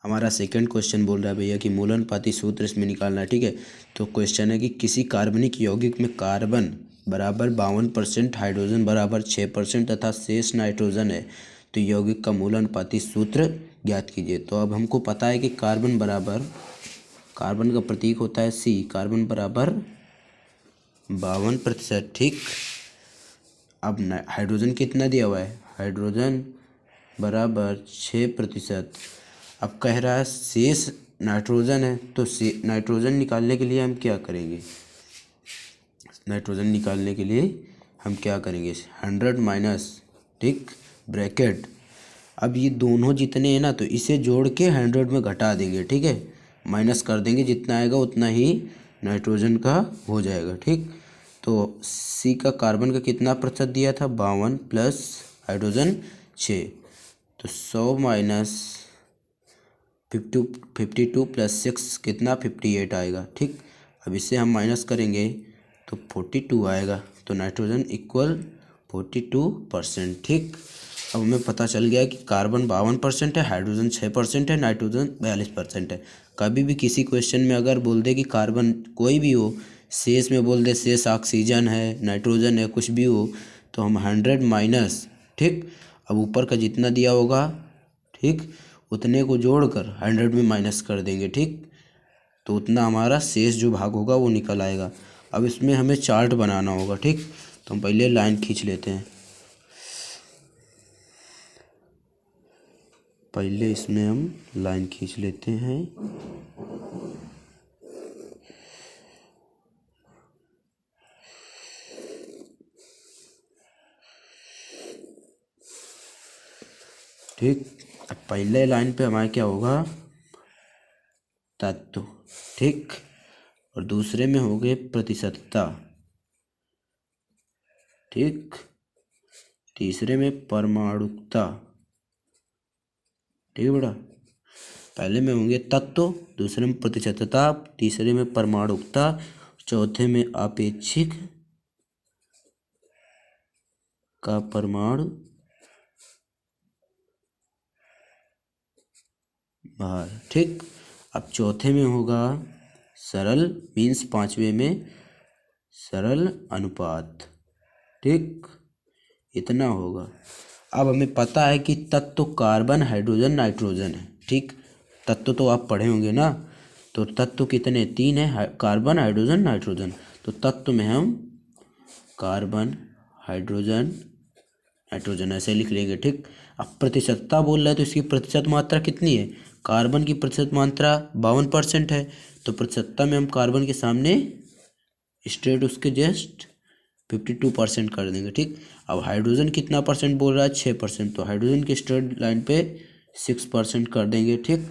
हमारा second question बोल रहा है भैया कि मूलानुपाती सूत्र इसमें निकालना है। ठीक है, तो क्वेश्चन है कि किसी कार्बनिक यौगिक में कार्बन बराबर 52%, हाइड्रोजन बराबर 6% तथा शेष नाइट्रोजन है, तो यौगिक का मूलानुपाती सूत्र ज्ञात कीजिए। तो अब हमको पता है कि कार्बन बराबर, कार्बन का प्रतीक होता है C, कार्बन बराबर 52%। ठीक, अब हाइड्रोजन कितना दिया हुआ है, हाइड्रोजन बराबर 6%। अब कह रहा है शेष नाइट्रोजन है, तो नाइट्रोजन निकालने के लिए हम क्या करेंगे, नाइट्रोजन निकालने के लिए हम क्या करेंगे, 100 माइनस, ठीक, ब्रैकेट। अब ये दोनों जितने हैं ना, तो इसे जोड़ के 100 में घटा देंगे। ठीक है, माइनस कर देंगे, जितना आएगा उतना ही नाइट्रोजन का हो जाएगा। ठीक, तो सी का कार्बन का कितना प्रतिशत दिया था, 52 प्लस हाइड्रोजन 6, तो 100 माइनस 52 प्लस 6 कितना, 58 आएगा। ठीक, अब इससे हम माइनस करेंगे तो 42 आएगा, तो नाइट्रोजन इक्वल 42%। ठीक, अब हमें पता चल गया कि कार्बन 52% है, हाइड्रोजन 6% है, नाइट्रोजन 42% है। कभी भी किसी क्वेश्चन में अगर बोल दे कि कार्बन कोई भी हो, शेष में बोल दे शेष ऑक्सीजन है, नाइट्रोजन है, कुछ भी हो, तो हम 100 माइनस, ठीक, अब ऊपर का जितना दिया होगा, ठीक, उतने को जोड़कर 100 में माइनस कर देंगे। ठीक, तो उतना हमारा शेष जो भाग होगा वो निकल आएगा। अब इसमें हमें चार्ट बनाना होगा। ठीक, तो हम पहले लाइन खींच लेते हैं, पहले इसमें हम लाइन खींच लेते हैं। ठीक, अब पहले लाइन पे हमारे क्या होगा, तत्व, ठीक, और दूसरे में हो गए प्रतिशतता, ठीक, तीसरे में परमाणुकता। ठीक है बेटा, पहले में होंगे तत्व, दूसरे में प्रतिशतता, तीसरे में परमाणुकता, चौथे में आपेक्षिक का परमाणु भार। ठीक, अब चौथे में होगा सरल, मीन्स पांचवे में सरल अनुपात। ठीक, इतना होगा। अब हमें पता है कि तत्व कार्बन, हाइड्रोजन, नाइट्रोजन है। ठीक, तत्व तो आप पढ़े होंगे ना, तो तत्व कितने, 3 है, कार्बन, हाइड्रोजन, नाइट्रोजन। तो तत्व में हम कार्बन, हाइड्रोजन, नाइट्रोजन ऐसे लिख लेंगे। ठीक, अब प्रतिशतता बोल रहा है, तो इसकी प्रतिशत मात्रा कितनी है, कार्बन की प्रतिशत मात्रा 52% है, तो प्रतिशतता में हम कार्बन के सामने स्ट्रेट उसके जस्ट 52% कर देंगे। ठीक, अब हाइड्रोजन कितना परसेंट बोल रहा है, 6%, तो हाइड्रोजन की स्ट्रेट लाइन पे 6% कर देंगे। ठीक,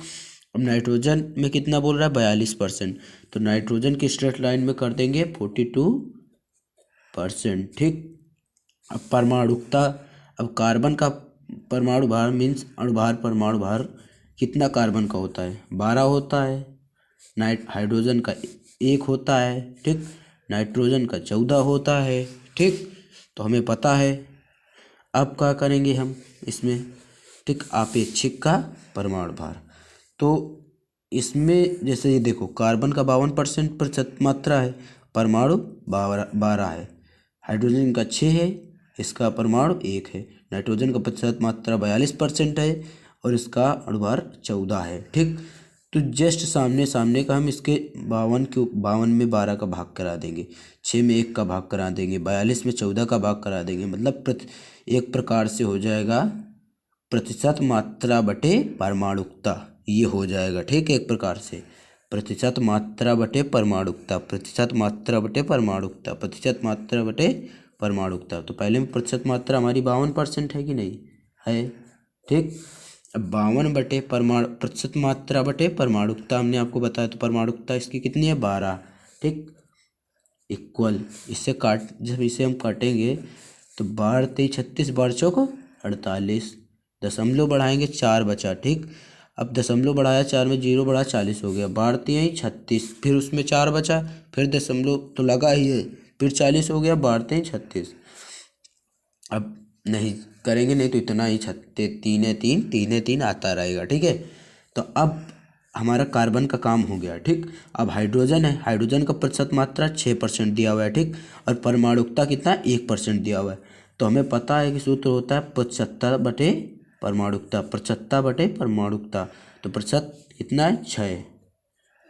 अब नाइट्रोजन में कितना बोल रहा है, 42%, तो नाइट्रोजन की स्ट्रेट लाइन में कर देंगे 42%। ठीक, अब परमाणुकता, अब कार्बन का परमाणु भार मीन्स अणुभार, परमाणु भार कितना कार्बन का होता है, 12 होता है, हाइड्रोजन का 1 होता है, ठीक, नाइट्रोजन का 14 होता है। ठीक, तो हमें पता है। अब क्या करेंगे हम इसमें, ठीक, आपेक्षिक का परमाणु भार। तो इसमें जैसे ये देखो, कार्बन का 52% प्रतिशत मात्रा है, परमाणु 12 है, हाइड्रोजन का 6 है, इसका परमाणु 1 है, नाइट्रोजन का प्रतिशत मात्रा 42% है, और इसका अणुभार 14 है। ठीक, तो जस्ट सामने सामने का हम इसके 52 में 12 का भाग करा देंगे, 6 में 1 का भाग करा देंगे, 42 में 14 का भाग करा देंगे, मतलब एक प्रकार से हो जाएगा प्रतिशत मात्रा बटे परमाणुकता, ये हो जाएगा। ठीक, एक प्रकार से प्रतिशत मात्रा बटे परमाणुकता, प्रतिशत मात्रा बटे परमाणुकता, प्रतिशत मात्रा बटे परमाणुकता। तो पहले में प्रतिशत मात्रा हमारी 52% है कि नहीं है। ठीक, अब 52 बटे प्रतिशत मात्रा बटे परमाणुकता हमने आपको बताया, तो परमाणुकता इसकी कितनी है, 12। ठीक, इक्वल, इससे जब इसे हम काटेंगे तो 12 3 36, 12 चौक 48, दशमलव बढ़ाएंगे 4 बचा। ठीक, अब दशमलव बढ़ाया 4 में 0 बढ़ा 40 हो गया, 12 3 36, फिर उसमें 4 बचा, फिर दशमलव तो लगा ही है, फिर 40 हो गया, 12 3 36। अब नहीं करेंगे नहीं तो इतना ही 36 3 3 3 3 आता रहेगा। ठीक है, तो अब हमारा कार्बन का काम हो गया, ठीक। अब हाइड्रोजन है, हाइड्रोजन का प्रतिशत मात्रा 6% दिया हुआ है, ठीक। और परमाणुकता कितना, 1% दिया हुआ है। तो हमें पता है कि सूत्र होता है 75 बटे परमाणुकता, 75 बटे परमाणुकता। तो प्रतिशत कितना है, 6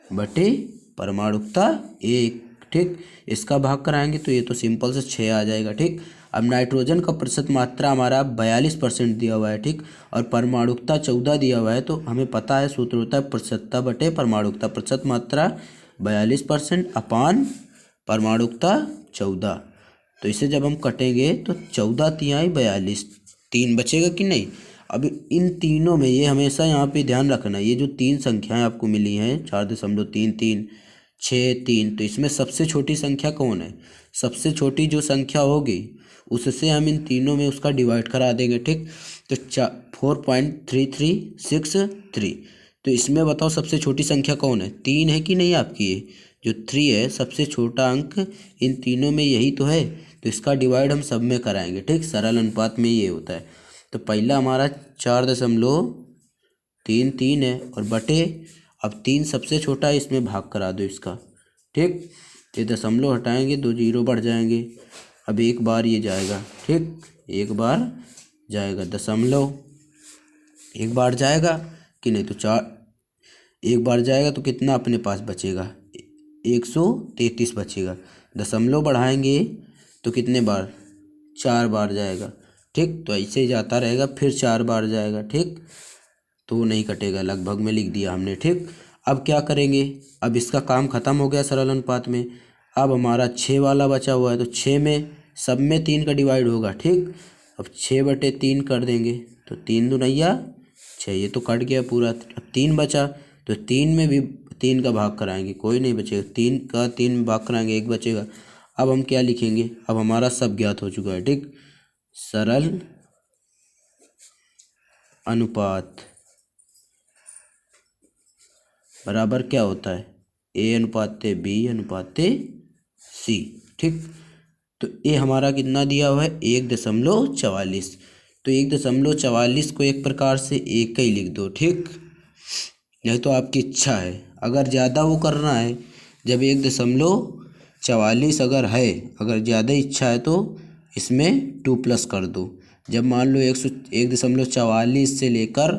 बटे परमाणुकता 1, ठीक। इसका भाग कराएंगे तो ये तो सिंपल से 6 आ जाएगा, ठीक। अब नाइट्रोजन का प्रतिशत मात्रा हमारा 42% दिया हुआ है, ठीक। और परमाणुकता 14 दिया हुआ है। तो हमें पता है सूत्र होता है 75 बटे परमाणुकता, प्रतिशत मात्रा 42% अपान परमाणुकता 14। तो इसे जब हम कटेंगे तो 14 तिहाई 42, 3 बचेगा कि नहीं। अब इन तीनों में ये हमेशा यहाँ पे ध्यान रखना, ये जो 3 संख्याएं आपको मिली हैं 4.33, 6, 3, तो इसमें सबसे छोटी संख्या कौन है, सबसे छोटी जो संख्या होगी उससे हम इन तीनों में उसका डिवाइड करा देंगे, ठीक। तो 4.3363। तो इसमें बताओ सबसे छोटी संख्या कौन है, 3 है कि नहीं आपकी, ये जो 3 है सबसे छोटा अंक इन तीनों में यही तो है। तो इसका डिवाइड हम सब में कराएंगे, ठीक। सरल अनुपात में ये होता है। तो पहला हमारा 4.33 है और बटे, अब 3 सबसे छोटा है, इसमें भाग करा दो इसका, ठीक। ये दशमलव हटाएंगे, 2 जीरो बढ़ जाएंगे। अब एक बार ये जाएगा, ठीक, एक बार जाएगा दशमलव, एक बार जाएगा कि नहीं, तो 4 एक बार जाएगा तो कितना अपने पास बचेगा, 133 बचेगा। दशमलव बढ़ाएंगे तो कितने बार, 4 बार जाएगा, ठीक। तो ऐसे ही जाता रहेगा, फिर 4 बार जाएगा, ठीक। तो नहीं कटेगा, लगभग में लिख दिया हमने, ठीक। अब क्या करेंगे, अब इसका काम खत्म हो गया सरल अनुपात में। अब हमारा 6 वाला बचा हुआ है, तो 6 में सब में 3 का डिवाइड होगा, ठीक। अब 6/3 कर देंगे तो 3 दूनैया 6, ये तो कट गया पूरा। अब 3 बचा तो 3 में भी 3 का भाग कराएंगे, कोई नहीं बचेगा, 3 का 3 में भाग कराएंगे, 1 बचेगा। अब हम क्या लिखेंगे, अब हमारा सब ज्ञात हो चुका है, ठीक। सरल अनुपात बराबर क्या होता है, A अनुपात B अनुपात C, ठीक। तो ये हमारा कितना दिया हुआ है, 1.44। तो 1.44 को एक प्रकार से 1 का ही लिख दो, ठीक। नहीं तो आपकी इच्छा है, अगर ज़्यादा वो करना है, जब 1.44 अगर है, अगर ज़्यादा इच्छा है तो इसमें 2+ कर दो। जब मान लो 1.44 से लेकर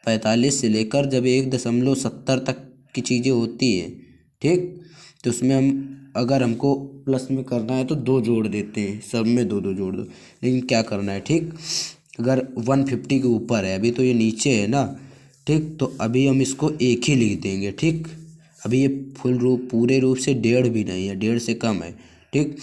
45 से लेकर जब 1.70 तक की चीज़ें होती हैं, ठीक। तो उसमें हम अगर हमको प्लस में करना है तो 2 जोड़ देते हैं, सब में 2 जोड़ दो। लेकिन क्या करना है, ठीक, अगर 150 के ऊपर है, अभी तो ये नीचे है ना, ठीक। तो अभी हम इसको 1 ही लिख देंगे, ठीक। अभी ये पूरे रूप से 1.5 भी नहीं है, 1.5 से कम है, ठीक।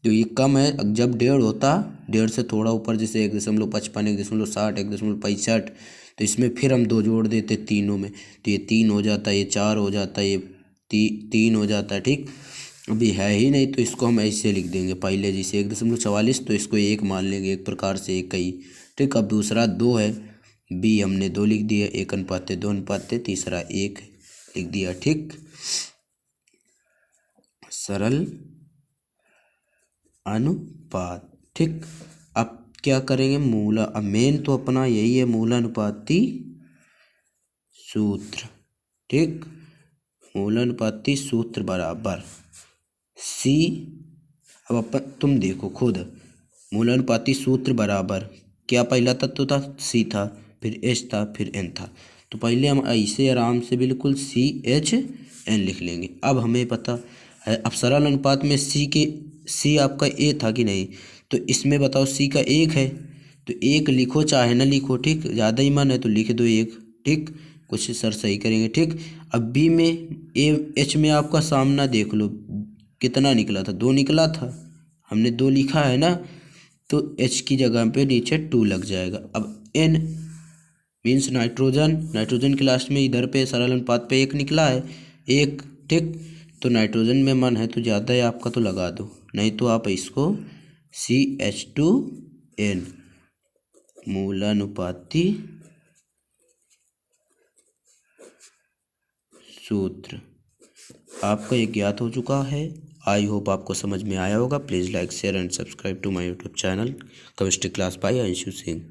तो ये कम है, जब 1.5 होता, 1.5 से थोड़ा ऊपर, जैसे 1.55, 1.60, 1.65, तो इसमें फिर हम 2 जोड़ देते तीनों में, तो ये 3 हो जाता है, ये 4 हो जाता है, ये 3 हो जाता है, ठीक। अभी है ही नहीं तो इसको हम ऐसे लिख देंगे, पहले जैसे 1.44 तो इसको 1 मान लेंगे, एक प्रकार से 1 का ही, ठीक। अब दूसरा 2 है, B हमने 2 लिख दिया, 1:2, तीसरा 1 लिख दिया, ठीक। सरल अनुपात, ठीक। अब क्या करेंगे, अब मेन तो अपना यही है, मूलानुपाती सूत्र, ठीक। मूलानुपाती सूत्र बराबर C। अब अपन तुम देखो खुद, मूलानुपाती सूत्र बराबर क्या, पहला तत्व था C था, फिर H था, फिर N था। तो पहले हम ऐसे आराम से बिल्कुल CHN लिख लेंगे। अब हमें पता है, अब सरल अनुपात में C आपका A था कि नहीं, तो इसमें बताओ C का 1 है, तो 1 लिखो चाहे ना लिखो, ठीक। ज़्यादा ही मन है तो लिख दो 1, ठीक। कुछ सर सही करेंगे, ठीक। अब B में H में आपका सामना देख लो, कितना निकला था, 2 निकला था, हमने 2 लिखा है ना, तो H की जगह पे नीचे 2 लग जाएगा। अब N मीन्स नाइट्रोजन के लास्ट में इधर पे सरल अनुपात पे 1 निकला है, 1, ठीक। तो नाइट्रोजन में मन है तो ज़्यादा है आपका तो लगा दो, नहीं तो आप इसको CH2N मूलानुपाती सूत्र आपका ये ज्ञात हो चुका है। आई होप आपको समझ में आया होगा। Please like share and subscribe to my YouTube channel chemistry class by Anshu Singh.